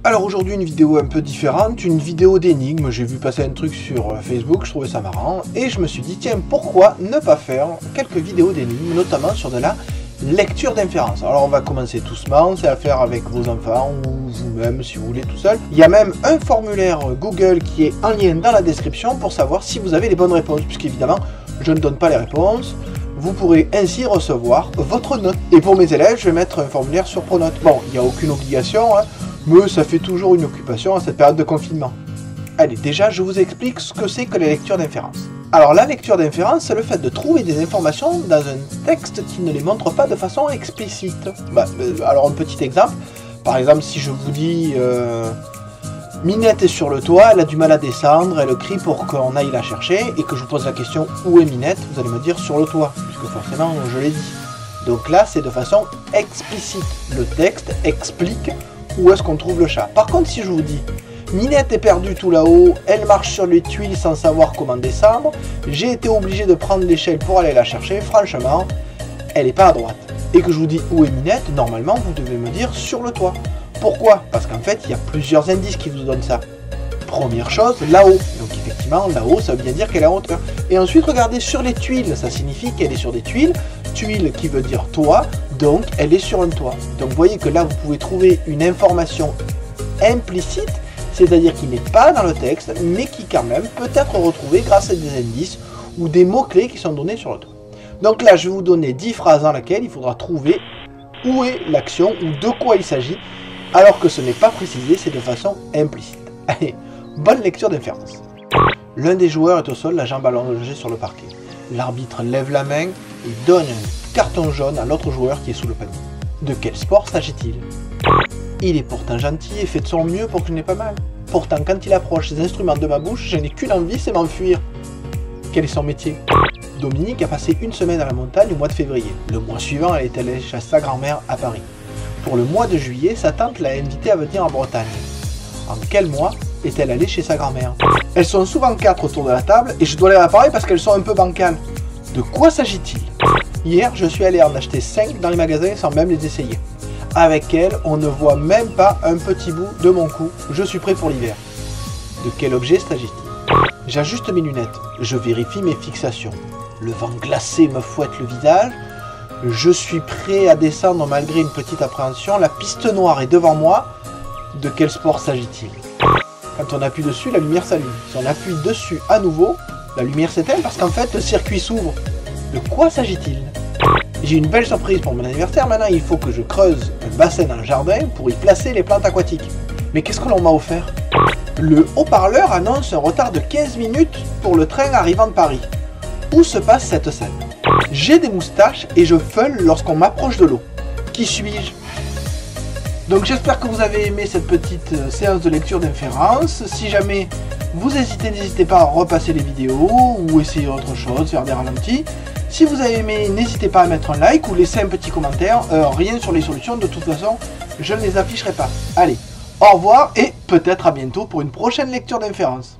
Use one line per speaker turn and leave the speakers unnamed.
Alors aujourd'hui une vidéo un peu différente, une vidéo d'énigmes. J'ai vu passer un truc sur Facebook, je trouvais ça marrant et je me suis dit tiens, pourquoi ne pas faire quelques vidéos d'énigmes, notamment sur de la lecture d'inférence. Alors on va commencer doucement, c'est à faire avec vos enfants ou vous-même si vous voulez tout seul. Il y a même un formulaire Google qui est en lien dans la description pour savoir si vous avez les bonnes réponses, puisqu'évidemment je ne donne pas les réponses. Vous pourrez ainsi recevoir votre note. Et pour mes élèves, je vais mettre un formulaire sur Pronote. Bon, il n'y a aucune obligation, hein, mais ça fait toujours une occupation à cette période de confinement. Allez, déjà, je vous explique ce que c'est que la lecture d'inférence. Alors, la lecture d'inférence, c'est le fait de trouver des informations dans un texte qui ne les montre pas de façon explicite. Alors, un petit exemple. Par exemple, si je vous dis... Minette est sur le toit, elle a du mal à descendre, elle crie pour qu'on aille la chercher, et que je vous pose la question où est Minette, vous allez me dire sur le toit, puisque forcément je l'ai dit. Donc là c'est de façon explicite, le texte explique où est-ce qu'on trouve le chat. Par contre si je vous dis Minette est perdue tout là-haut, elle marche sur les tuiles sans savoir comment descendre, j'ai été obligé de prendre l'échelle pour aller la chercher, franchement, elle n'est pas à droite. Et que je vous dis où est Minette, normalement vous devez me dire sur le toit. Pourquoi? Parce qu'en fait, il y a plusieurs indices qui vous donnent ça. Première chose, là-haut. Donc effectivement, là-haut, ça veut bien dire qu'elle est en hauteur. Et ensuite, regardez sur les tuiles. Ça signifie qu'elle est sur des tuiles. Tuile qui veut dire toit, donc elle est sur un toit. Donc vous voyez que là, vous pouvez trouver une information implicite, c'est-à-dire qui n'est pas dans le texte, mais qui quand même peut être retrouvée grâce à des indices ou des mots-clés qui sont donnés sur le toit. Donc là, je vais vous donner 10 phrases dans lesquelles il faudra trouver où est l'action ou de quoi il s'agit, alors que ce n'est pas précisé, c'est de façon implicite. Allez, bonne lecture d'inférence. L'un des joueurs est au sol, la jambe allongée sur le parquet. L'arbitre lève la main et donne un carton jaune à l'autre joueur qui est sous le panier. De quel sport s'agit-il? Il est pourtant gentil et fait de son mieux pour que je n'ai pas mal. Pourtant, quand il approche les instruments de ma bouche, je n'ai qu'une envie, c'est m'enfuir. Quel est son métier? Dominique a passé une semaine à la montagne au mois de février. Le mois suivant, elle est allée chez sa grand-mère à Paris. Pour le mois de juillet, sa tante l'a invitée à venir en Bretagne. En quel mois est-elle allée chez sa grand-mère? Elles sont souvent 4 autour de la table et je dois les réparer parce qu'elles sont un peu bancales. De quoi s'agit-il? Hier, je suis allé en acheter 5 dans les magasins sans même les essayer. Avec elles, on ne voit même pas un petit bout de mon cou. Je suis prêt pour l'hiver. De quel objet s'agit-il? J'ajuste mes lunettes. Je vérifie mes fixations. Le vent glacé me fouette le visage. Je suis prêt à descendre malgré une petite appréhension. La piste noire est devant moi. De quel sport s'agit-il? Quand on appuie dessus, la lumière s'allume. Si on appuie dessus à nouveau, la lumière s'éteint parce qu'en fait, le circuit s'ouvre. De quoi s'agit-il? J'ai une belle surprise pour mon anniversaire. Maintenant, il faut que je creuse un bassin dans le jardin pour y placer les plantes aquatiques. Mais qu'est-ce que l'on m'a offert? Le haut-parleur annonce un retard de 15 minutes pour le train arrivant de Paris. Où se passe cette scène? J'ai des moustaches et je feule lorsqu'on m'approche de l'eau. Qui suis-je? Donc j'espère que vous avez aimé cette petite séance de lecture d'inférence. Si jamais vous hésitez, n'hésitez pas à repasser les vidéos ou essayer autre chose, faire des ralentis. Si vous avez aimé, n'hésitez pas à mettre un like ou laisser un petit commentaire. Rien sur les solutions, de toute façon, je ne les afficherai pas. Allez, au revoir et peut-être à bientôt pour une prochaine lecture d'inférence.